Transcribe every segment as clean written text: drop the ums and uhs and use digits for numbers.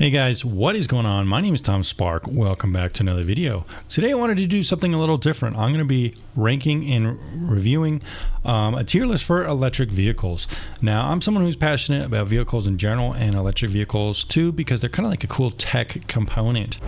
Hey guys, what is going on? My name is Tom Spark. Welcome back to another video. Today I wanted to do something a little different. I'm going to be ranking and reviewing a tier list for electric vehicles. Now, I'm someone who's passionate about vehicles in general and electric vehicles too, because they're kind of like a cool tech component.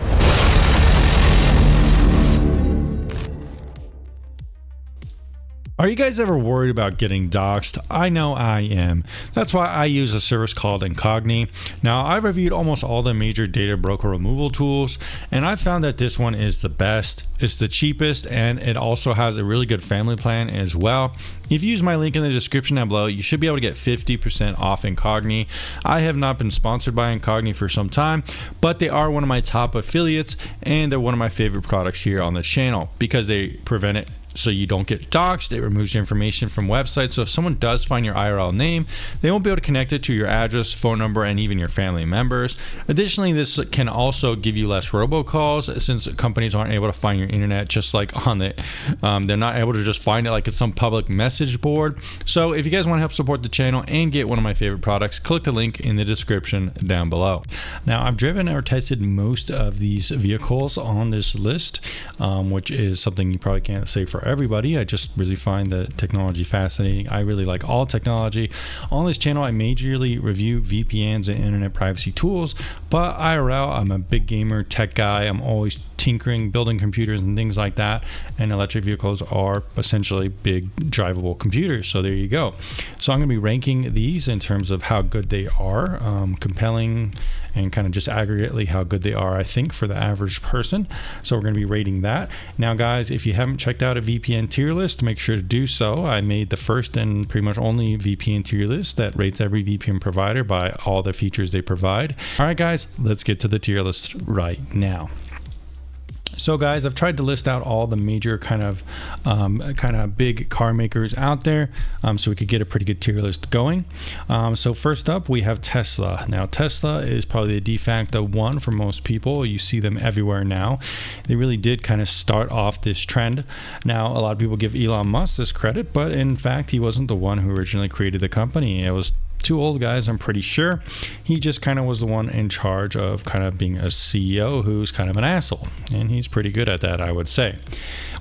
Are you guys ever worried about getting doxxed? I know I am. That's why I use a service called Incogni. Now, I've reviewed almost all the major data broker removal tools, and I found that this one is the best. It's the cheapest, and it also has a really good family plan as well. If you use my link in the description down below, you should be able to get 50% off Incogni. I have not been sponsored by Incogni for some time, but they are one of my top affiliates, and they're one of my favorite products here on the channel because they prevent it so you don't get doxxed. It removes your information from websites. So if someone does find your IRL name, they won't be able to connect it to your address, phone number, and even your family members. Additionally, this can also give you less robocalls since companies aren't able to find your internet just like on the, they're not able to just find it like it's some public message board. So if you guys want to help support the channel and get one of my favorite products, click the link in the description down below. Now, I've driven or tested most of these vehicles on this list, which is something you probably can't say for everybody. I just really find the technology fascinating. I really like all technology. On this channel, I majorly review VPNs and internet privacy tools, but IRL, I'm a big gamer, tech guy. I'm always tinkering, building computers and things like that, and electric vehicles are essentially big drivable computers. So there you go. So I'm going to be ranking these in terms of how good they are, compelling, and kind of just aggregately how good they are, I think, for the average person. So we're going to be rating that. Now, guys, if you haven't checked out a VPN tier list, make sure to do so. I made the first and pretty much only VPN tier list that rates every VPN provider by all the features they provide. All right, guys, let's get to the tier list right now. So guys, I've tried to list out all the major kind of big car makers out there, so we could get a pretty good tier list going. So first up, we have Tesla. Now, Tesla is probably the de facto one for most people. You see them everywhere now. They really did kind of start off this trend. Now, a lot of people give Elon Musk this credit, but in fact, he wasn't the one who originally created the company. It was two old guys, I'm pretty sure. He just kind of was the one in charge of kind of being a CEO who's kind of an asshole, and he's pretty good at that, I would say.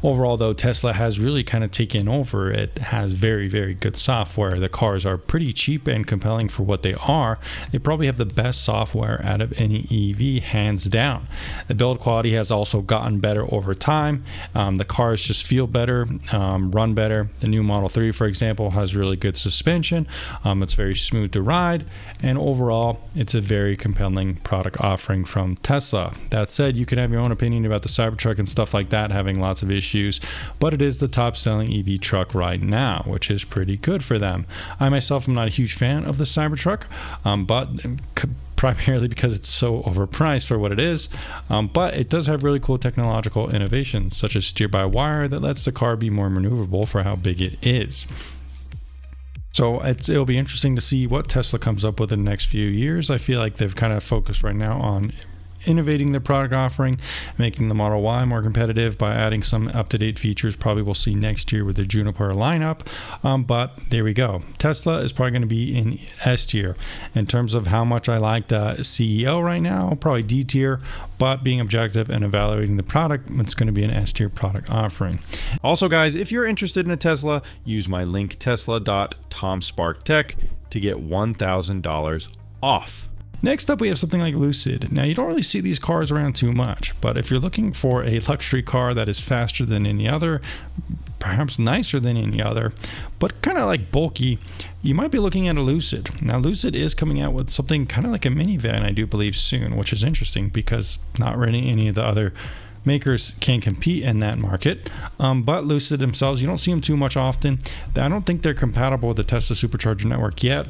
Overall, though, Tesla has really kind of taken over. It has very, very good software. The cars are pretty cheap and compelling for what they are. They probably have the best software out of any EV, hands down. The build quality has also gotten better over time. The cars just feel better, run better. The new Model 3, for example, has really good suspension. It's very smooth to ride, and overall, it's a very compelling product offering from Tesla. That said, you can have your own opinion about the Cybertruck and stuff like that, having lots of issues, but it is the top selling EV truck right now, which is pretty good for them. I myself am not a huge fan of the Cybertruck, but primarily because it's so overpriced for what it is, but it does have really cool technological innovations, such as steer-by-wire that lets the car be more maneuverable for how big it is. So it'll be interesting to see what Tesla comes up with in the next few years. I feel like they've kind of focused right now on innovating their product offering, making the Model Y more competitive by adding some up-to-date features. Probably we'll see next year with the Juniper lineup, but there we go. Tesla is probably going to be in S tier. In terms of how much I like the CEO right now, probably D tier, but being objective and evaluating the product, it's going to be an S tier product offering. Also, guys, if you're interested in a Tesla, use my link tesla.tomsparktech to get $1,000 off. Next up, we have something like Lucid. Now, you don't really see these cars around too much, but if you're looking for a luxury car that is faster than any other, perhaps nicer than any other, but kind of like bulky, you might be looking at a Lucid. Now, Lucid is coming out with something kind of like a minivan, I do believe, soon, which is interesting because not really any of the other makers can compete in that market, but Lucid themselves, you don't see them too much often. I don't think they're compatible with the Tesla supercharger network yet.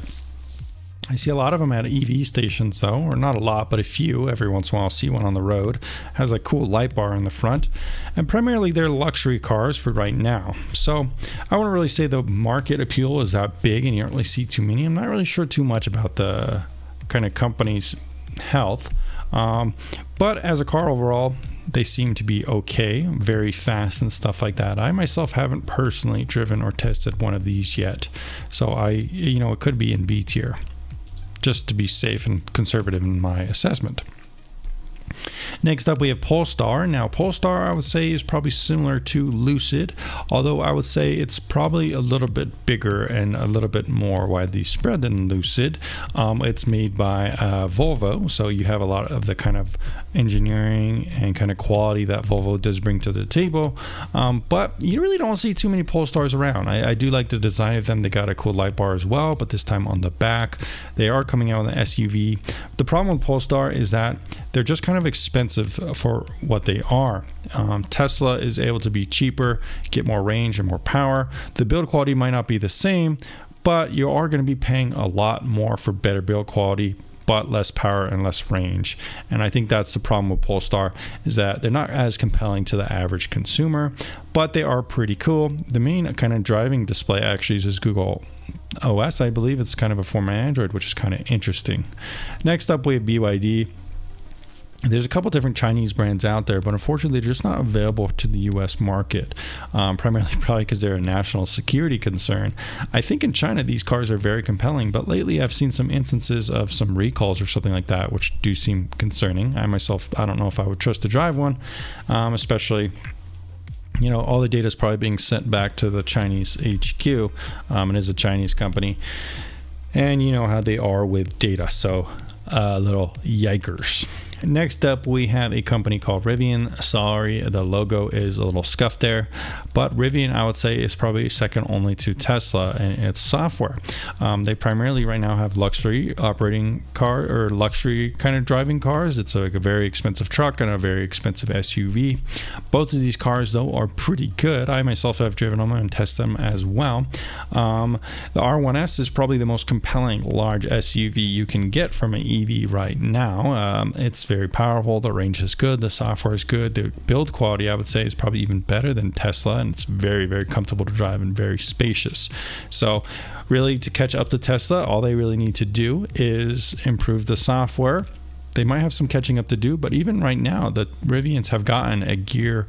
I see a lot of them at EV stations though, or not a lot, but a few. Every once in a while I'll see one on the road. Has a cool light bar in the front, and primarily they're luxury cars for right now. So I wouldn't really say the market appeal is that big and you don't really see too many. I'm not really sure too much about the kind of company's health, but as a car overall, they seem to be okay, very fast and stuff like that. I myself haven't personally driven or tested one of these yet, so it could be in B tier. just to be safe and conservative in my assessment. Next up, we have Polestar. Now, Polestar, I would say, is probably similar to Lucid, although I would say it's probably a little bit bigger and a little bit more widely spread than Lucid. It's made by Volvo, so you have a lot of the kind of engineering and kind of quality that Volvo does bring to the table, but you really don't see too many Polestars around. I do like the design of them. They got a cool light bar as well, but this time on the back. They are coming out with an SUV. The problem with Polestar is that they're just kind of expensive for what they are. Tesla is able to be cheaper, get more range and more power. The build quality might not be the same, but you are going to be paying a lot more for better build quality, but less power and less range. And I think that's the problem with Polestar, is that they're not as compelling to the average consumer, but they are pretty cool. The main kind of driving display actually is Google OS. I believe it's kind of a form of Android, which is kind of interesting. Next up, we have BYD. There's a couple different Chinese brands out there, but unfortunately they're just not available to the US market, primarily probably because they're a national security concern. I think in China these cars are very compelling, but lately I've seen some instances of some recalls or something like that, which do seem concerning. I myself, I don't know if I would trust to drive one, especially, you know, all the data is probably being sent back to the Chinese HQ. It is a Chinese company, and you know how they are with data, so little yikers. Next up, we have a company called Rivian. Sorry, the logo is a little scuffed there, but Rivian, I would say, is probably second only to Tesla in its software. They primarily right now have luxury operating car or luxury kind of driving cars. It's like a very expensive truck and a very expensive SUV. Both of these cars, though, are pretty good. I myself have driven them and tested them as well. The R1S is probably the most compelling large SUV you can get from an EV right now. It's very powerful. The range is good. The software is good. The build quality, I would say, is probably even better than Tesla, and it's very, very comfortable to drive and very spacious. So really, to catch up to Tesla, all they really need to do is improve the software. They might have some catching up to do, but even right now, the Rivians have gotten a gear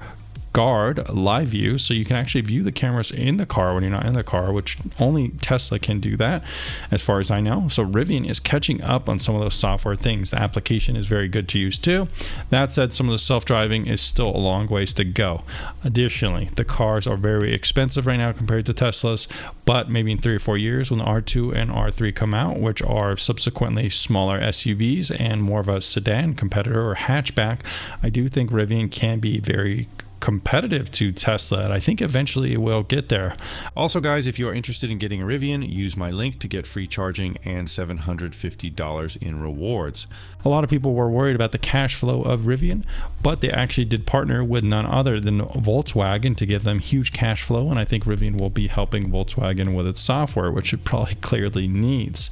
guard live view, so you can actually view the cameras in the car when you're not in the car, which only Tesla can do that as far as I know. So Rivian is catching up on some of those software things. The application is very good to use too. That said, some of the self-driving is still a long ways to go. Additionally, the cars are very expensive right now compared to Tesla's, but maybe in 3 or 4 years when the R2 and R3 come out, which are subsequently smaller SUVs and more of a sedan competitor or hatchback, I do think Rivian can be very competitive to Tesla, and I think eventually it will get there. Also, guys, if you are interested in getting a Rivian, use my link to get free charging and $750 in rewards. A lot of people were worried about the cash flow of Rivian, but they actually did partner with none other than Volkswagen to give them huge cash flow, and I think Rivian will be helping Volkswagen with its software, which it probably clearly needs.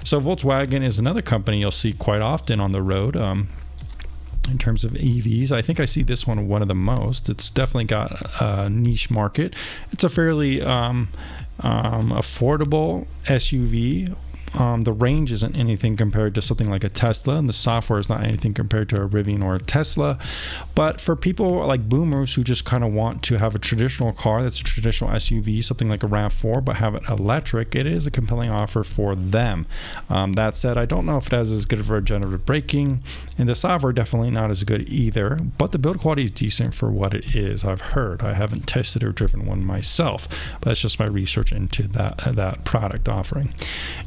So Volkswagen is another company you'll see quite often on the road. In terms of EVs, I think I see this one of the most. It's definitely got a niche market. It's a fairly affordable SUV. The range isn't anything compared to something like a Tesla, and the software is not anything compared to a Rivian or a Tesla. But for people like boomers who just kind of want to have a traditional car that's a traditional SUV, something like a RAV4, but have it electric, it is a compelling offer for them. That said, I don't know if it has as good of regenerative braking, and the software definitely not as good either, but the build quality is decent for what it is, I've heard. I haven't tested or driven one myself, but that's just my research into that product offering.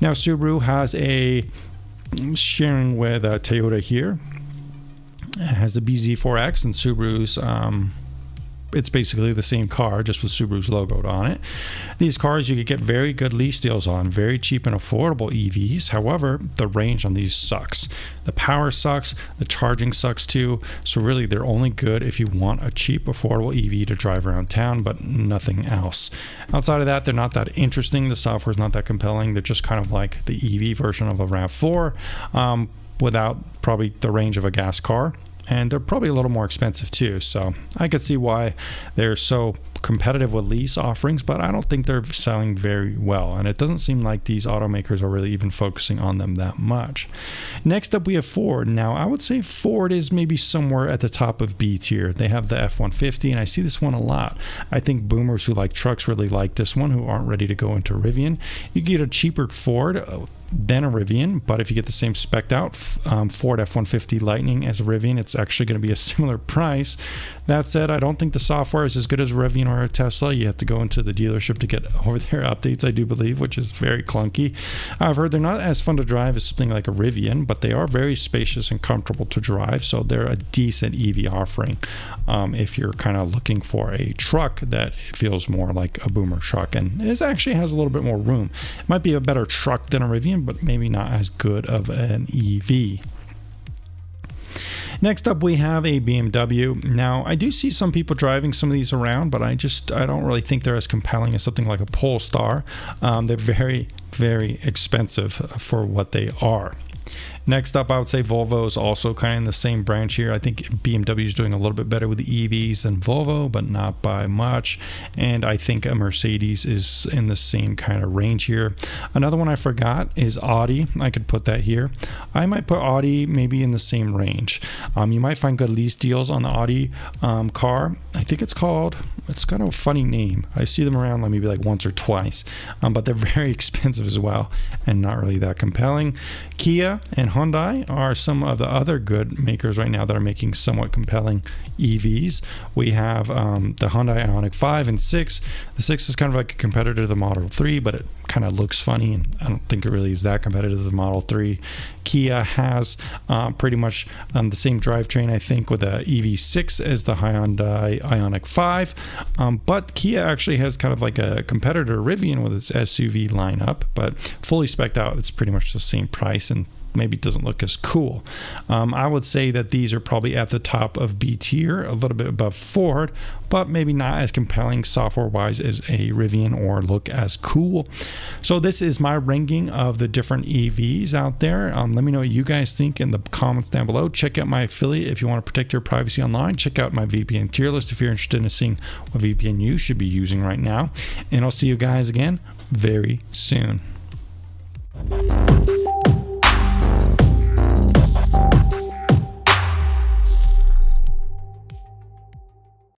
Now, Subaru has a sharing with Toyota here. It has the BZ4X and Subaru's it's basically the same car, just with Subaru's logo on it. These cars you could get very good lease deals on, very cheap and affordable EVs. However, the range on these sucks. The power sucks, the charging sucks too. So really, they're only good if you want a cheap, affordable EV to drive around town, but nothing else. Outside of that, they're not that interesting. The software is not that compelling. They're just kind of like the EV version of a RAV4, without probably the range of a gas car. And they're probably a little more expensive too. So I could see why they're so competitive with lease offerings, but I don't think they're selling very well. And it doesn't seem like these automakers are really even focusing on them that much. Next up, we have Ford. Now, I would say Ford is maybe somewhere at the top of B tier. They have the F-150, and I see this one a lot. I think boomers who like trucks really like this one, who aren't ready to go into Rivian. You get a cheaper Ford, than a Rivian, but if you get the same spec'd out Ford F-150 Lightning as a Rivian, it's actually going to be a similar price. That said, I don't think the software is as good as a Rivian or a Tesla. You have to go into the dealership to get over their updates, I do believe, which is very clunky. I've heard they're not as fun to drive as something like a Rivian, but they are very spacious and comfortable to drive, so they're a decent EV offering if you're kind of looking for a truck that feels more like a boomer truck, and it actually has a little bit more room. It might be a better truck than a Rivian, but maybe not as good of an EV. Next up, we have a BMW. Now, I do see some people driving some of these around, but I don't really think they're as compelling as something like a Polestar. They're very, very expensive for what they are. Next up, I would say Volvo is also kind of in the same branch here. I think BMW is doing a little bit better with the EVs than Volvo, but not by much. And I think a Mercedes is in the same kind of range here. Another one I forgot is Audi. I could put that here. I might put Audi maybe in the same range. You might find good lease deals on the Audi car. I think it's got a funny name. I see them around maybe like once or twice, but they're very expensive as well and not really that compelling. Kia and Hyundai are some of the other good makers right now that are making somewhat compelling EVs. We have the Hyundai Ioniq 5 and 6. The 6 is kind of like a competitor to the Model 3, but it kind of looks funny, and I don't think it really is that competitive to the Model 3. Kia has pretty much the same drivetrain, I think, with the EV6 as the Hyundai Ioniq 5, but Kia actually has kind of like a competitor Rivian with its SUV lineup, but fully spec'd out, it's pretty much the same price and maybe it doesn't look as cool. I would say that these are probably at the top of B tier, a little bit above Ford, but maybe not as compelling software-wise as a Rivian or look as cool. So this is my ranking of the different EVs out there. Let me know what you guys think in the comments down below. Check out my affiliate if you want to protect your privacy online. Check out my VPN tier list if you're interested in seeing what VPN you should be using right now. And I'll see you guys again very soon.